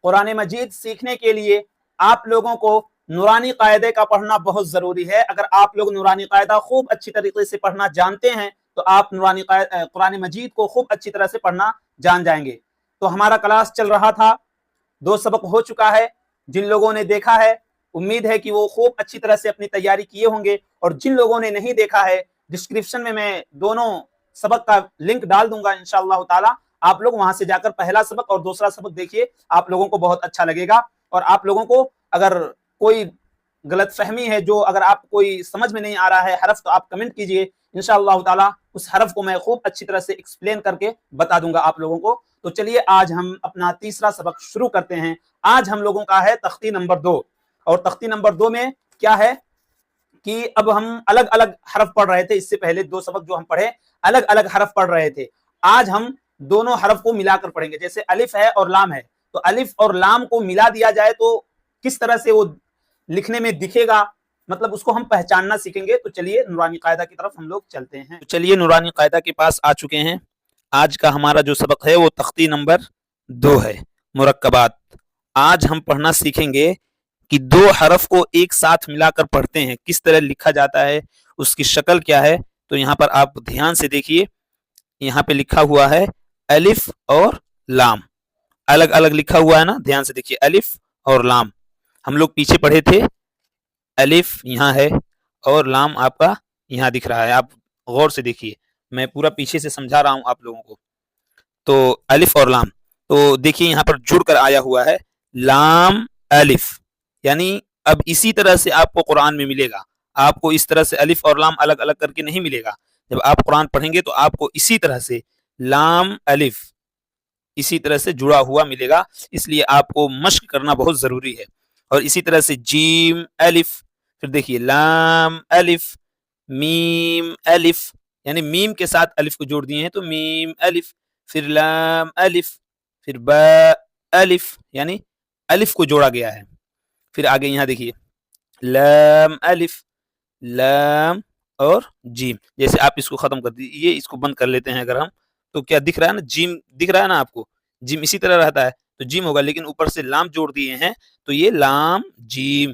قرآن مجید سیکھنے کے لیے آپ لوگوں کو نورانی قاعدے کا پڑھنا بہت ضروری ہے۔ اگر آپ لوگ نورانی قاعدہ خوب اچھی طریقے سے پڑھنا جانتے ہیں تو آپ قرآن مجید کو خوب اچھی طرح سے پڑھنا جان جائیں گے۔ تو ہمارا کلاس چل رہا تھا، 2 سبق ہو چکا ہے۔ جن لوگوں نے دیکھا ہے امید ہے کہ وہ خوب اچھی طرح سے اپنی تیاری کیے ہوں گے، اور جن لوگوں نے نہیں دیکھا ہے ڈسکرپشن میں دونوں سبق کا لنک ڈال دوں گا انشاءاللہ تعالی، آپ لوگ وہاں سے جا کر پہلا سبق اور دوسرا سبق دیکھیے، آپ لوگوں کو بہت اچھا لگے گا۔ اور آپ لوگوں کو اگر کوئی غلط فہمی ہے، جو اگر آپ کوئی سمجھ میں نہیں آ رہا ہے حرف، تو آپ کمنٹ کیجئے، انشاءاللہ تعالی اس حرف کو میں خوب اچھی طرح سے ایکسپلین کر کے بتا دوں گا آپ لوگوں کو۔ تو چلیے آج ہم اپنا تیسرا سبق شروع کرتے ہیں۔ آج ہم لوگوں کا ہے تختی نمبر 2، اور تختی نمبر 2 میں کیا ہے کہ اب ہم الگ الگ حرف پڑھ رہے تھے، اس سے پہلے 2 سبق جو ہم پڑھے الگ الگ حرف پڑھ رہے تھے، آج ہم دونوں حرف کو ملا کر پڑھیں گے۔ جیسے الف ہے اور لام ہے، تو الف اور لام کو ملا دیا جائے تو کس طرح سے وہ لکھنے میں دکھے گا، مطلب اس کو ہم پہچاننا سیکھیں گے۔ تو چلیے نورانی قاعدہ کی طرف ہم لوگ چلتے ہیں۔ تو چلیے نورانی قاعدہ کے پاس آ چکے ہیں۔ آج کا ہمارا جو سبق ہے وہ تختی نمبر 2 ہے، مرکبات۔ آج ہم پڑھنا سیکھیں گے کہ 2 حرف کو ایک ساتھ ملا کر پڑھتے ہیں کس طرح لکھا جاتا ہے، اس کی شکل کیا ہے۔ تو یہاں پر آپ دھیان سے دیکھیے، یہاں پہ لکھا ہوا ہے الف اور لام، الگ الگ لکھا ہوا ہے نا، دھیان سے دیکھیے الف اور لام۔ ہم لوگ پیچھے پڑھے تھے، الف یہاں ہے اور لام آپ کا یہاں دکھ رہا ہے۔ آپ غور سے دیکھیے، میں پورا پیچھے سے سمجھا رہا ہوں آپ لوگوں کو۔ تو الف اور لام، تو دیکھیے یہاں پر جڑ کر آیا ہوا ہے لام الف، یعنی اب اسی طرح سے آپ کو قرآن میں ملے گا۔ آپ کو اس طرح سے الف اور لام الگ الگ کر کے نہیں ملے گا۔ جب آپ قرآن پڑھیں گے تو آپ کو اسی طرح سے لام الف اسی طرح سے جڑا ہوا ملے گا، اس لیے آپ کو مشق کرنا بہت ضروری ہے۔ اور اسی طرح سے جیم الف، پھر دیکھیے لام الف، میم الف، یعنی میم کے ساتھ الف کو جوڑ دیے ہیں تو میم الف، پھر لام الف، پھر با الف، یعنی الف کو جوڑا گیا ہے۔ پھر آگے یہاں دیکھیے لام الف، لام اور جیم۔ جیسے آپ اس کو ختم کر دیجیے، اس کو بند کر لیتے ہیں اگر ہم، تو کیا دکھ رہا ہے نا، جیم دکھ رہا ہے نا آپ کو، جیم اسی طرح رہتا ہے تو جیم ہوگا، لیکن اوپر سے لام جوڑ دیے ہیں تو یہ لام جیم۔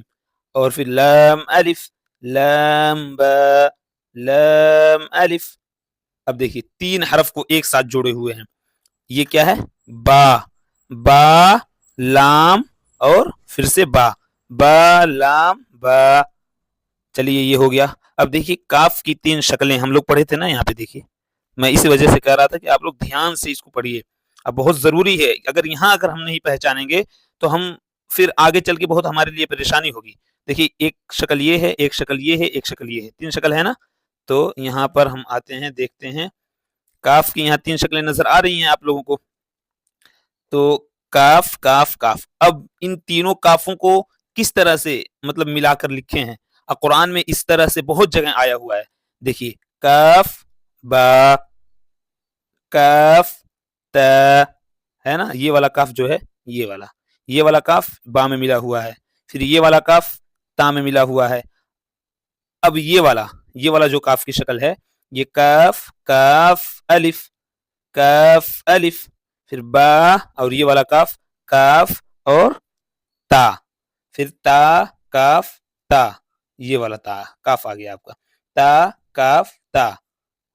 اور پھر لام الف، لام با، لام الف۔ اب دیکھیے 3 حرف کو ایک ساتھ جوڑے ہوئے ہیں، یہ کیا ہے، با، با لام اور پھر سے با، با لام با۔ چلیے یہ ہو گیا۔ اب دیکھیے کاف کی 3 شکلیں ہم لوگ پڑھے تھے نا، یہاں پہ دیکھیے، میں اسی وجہ سے کہہ رہا تھا کہ آپ لوگ دھیان سے اس کو پڑھیے، اب بہت ضروری ہے۔ اگر ہم نہیں پہچانیں گے تو ہم پھر آگے چل کے بہت ہمارے لیے پریشانی ہوگی۔ دیکھیے ایک شکل یہ ہے، ایک شکل یہ ہے، ایک شکل یہ ہے، 3 شکل ہے نا۔ تو یہاں پر ہم آتے ہیں، دیکھتے ہیں کاف کی یہاں 3 شکلیں نظر آ رہی ہیں آپ لوگوں کو۔ تو کاف کاف کاف، اب ان تینوں کافوں کو کس طرح سے مطلب ملا کر لکھے ہیں، قرآن میں اس طرح سے بہت جگہ آیا ہوا ہے۔ دیکھیے کاف با، کاف تا، ہے نا، یہ والا کاف جو ہے، یہ والا کاف با میں ملا ہوا ہے، پھر یہ والا کاف تا میں ملا ہوا ہے۔ اب یہ والا جو کاف کی شکل ہے، یہ کاف کاف الف، کاف الف، پھر با، اور یہ والا کاف کاف اور تا، پھر تا کاف تا، یہ والا تا کاف آ گیا آپ کا، تا کاف تا۔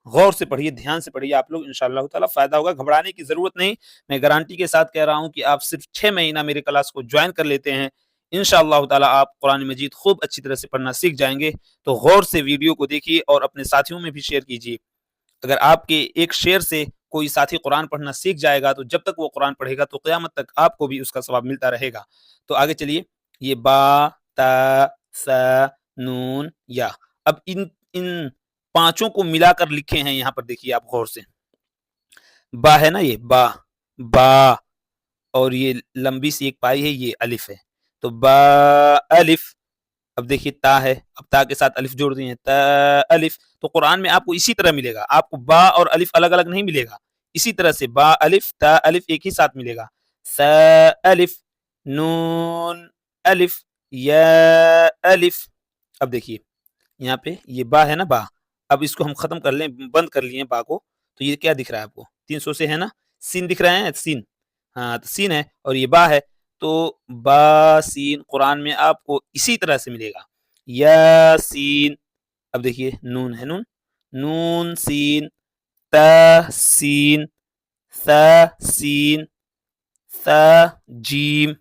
غور سے پڑھیے، دھیان سے پڑھیے آپ لوگ، انشاءاللہ تعالی فائدہ ہوگا، گھبرانے کی ضرورت نہیں۔ میں گارنٹی کے ساتھ کہہ رہا ہوں کہ آپ صرف 6 مہینہ میرے کلاس کو جوائن کر لیتے ہیں، انشاءاللہ تعالی آپ قرآن مجید خوب اچھی طرح سے پڑھنا سیکھ جائیں گے۔ تو غور سے ویڈیو کو دیکھیے اور اپنے ساتھیوں میں بھی شیئر کیجیے۔ اگر آپ کے ایک شیئر سے کوئی ساتھی قرآن پڑھنا سیکھ جائے گا تو جب تک وہ قرآن پڑھے گا تو قیامت تک آپ کو بھی اس کا ثواب ملتا رہے گا۔ تو آگے چلیے، یہ با تا سا نون یا، اب ان 5 کو ملا کر لکھے ہیں یہاں پر، دیکھیے آپ غور سے، با ہے نا، یہ با با، اور یہ لمبی سی ایک پائی ہے، یہ الف ہے، تو با الف۔ اب دیکھیے تا ہے، اب تا کے ساتھ الف جوڑ دیے ہیں، تا الف۔ تو قرآن میں آپ کو اسی طرح ملے گا، آپ کو با اور الف الگ الگ نہیں ملے گا، اسی طرح سے با الف تا الف ایک ہی ساتھ ملے گا، سا الف، نون الف، یا الف۔ اب دیکھیے یہاں پہ یہ با ہے نا، با، اب اس کو ہم ختم کر لیں، بند کر لیے با کو، تو یہ کیا دکھ رہا ہے آپ کو، 300 سے ہے نا، سین دکھ رہے ہیں، سین، ہاں تو سین ہے، اور یہ با ہے، تو با سین قرآن میں آپ کو اسی طرح سے ملے گا، یاسین. اب دیکھیے نون ہے، نون، نون سین، تا سین، ثا سین، ثا جیم،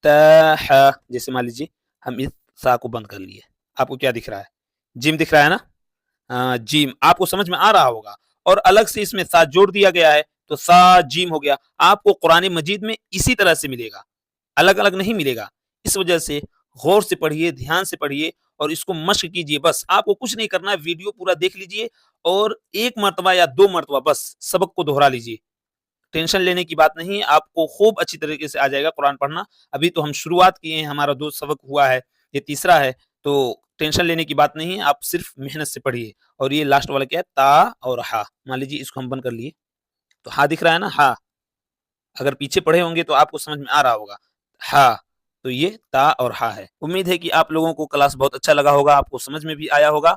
تا ح. جیسے مان لیجیے ہم اس سا کو بند کر لیے، آپ کو کیا دکھ رہا ہے؟ جیم دکھ رہا ہے نا؟ جیم آپ کو سمجھ میں آ رہا ہوگا. اور الگ سے اس میں سا جوڑ دیا گیا ہے تو سا جیم ہو گیا. آپ کو قرآن مجید میں اسی طرح سے ملے گا، الگ الگ نہیں ملے گا. اس وجہ سے غور سے پڑھیے، دھیان سے پڑھیے اور اس کو مشق کیجیے. بس آپ کو کچھ نہیں کرنا ہے، ویڈیو پورا دیکھ لیجیے اور ایک مرتبہ یا 2 مرتبہ بس سبق کو دہرا لیجیے. ٹینشن لینے کی بات نہیں، آپ کو خوب اچھی طریقے سے آ جائے گا قرآن پڑھنا. ابھی تو ہم شروعات کیے ہیں، ہمارا 2 سبق ہوا ہے، یہ تیسرا ہے، تو ٹینشن لینے کی بات نہیں، آپ صرف محنت سے پڑھیے. اور یہ لاسٹ والا کیا ہے؟ تا اور ہا. مان لیجیے اس کو ہم بند کر لیے تو ہا دکھ رہا ہے نا؟ ہا اگر پیچھے پڑھے ہوں گے تو آپ کو سمجھ میں آ رہا ہوگا. ہا تو یہ تا اور ہا ہے. امید ہے کہ آپ لوگوں کو کلاس بہت اچھا لگا ہوگا، آپ کو سمجھ میں بھی آیا ہوگا.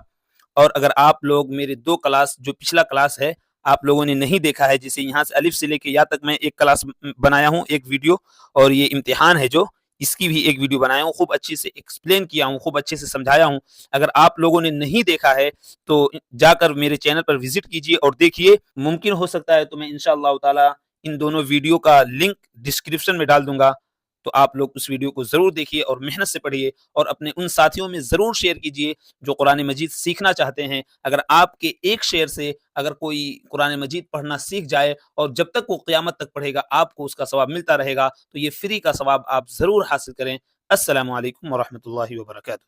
اور اگر آپ لوگ میرے 2 کلاس جو پچھلا کلاس ہے آپ لوگوں نے نہیں دیکھا ہے، جسے یہاں سے الف سے لے کے یا تک میں ایک کلاس بنایا ہوں، ایک ویڈیو، اور یہ امتحان ہے جو اس کی بھی ایک ویڈیو بنایا ہوں، خوب اچھے سے ایکسپلین کیا ہوں، خوب اچھے سے سمجھایا ہوں. اگر آپ لوگوں نے نہیں دیکھا ہے تو جا کر میرے چینل پر وزٹ کیجیے اور دیکھیے. ممکن ہو سکتا ہے تو میں انشاءاللہ تعالی ان دونوں ویڈیو کا لنک ڈسکرپشن میں ڈال دوں گا، تو آپ لوگ اس ویڈیو کو ضرور دیکھیے اور محنت سے پڑھیے اور اپنے ان ساتھیوں میں ضرور شیئر کیجیے جو قرآن مجید سیکھنا چاہتے ہیں. اگر آپ کے ایک شیئر سے اگر کوئی قرآن مجید پڑھنا سیکھ جائے اور جب تک وہ قیامت تک پڑھے گا آپ کو اس کا ثواب ملتا رہے گا، تو یہ فری کا ثواب آپ ضرور حاصل کریں. السلام علیکم ورحمۃ اللہ وبرکاتہ.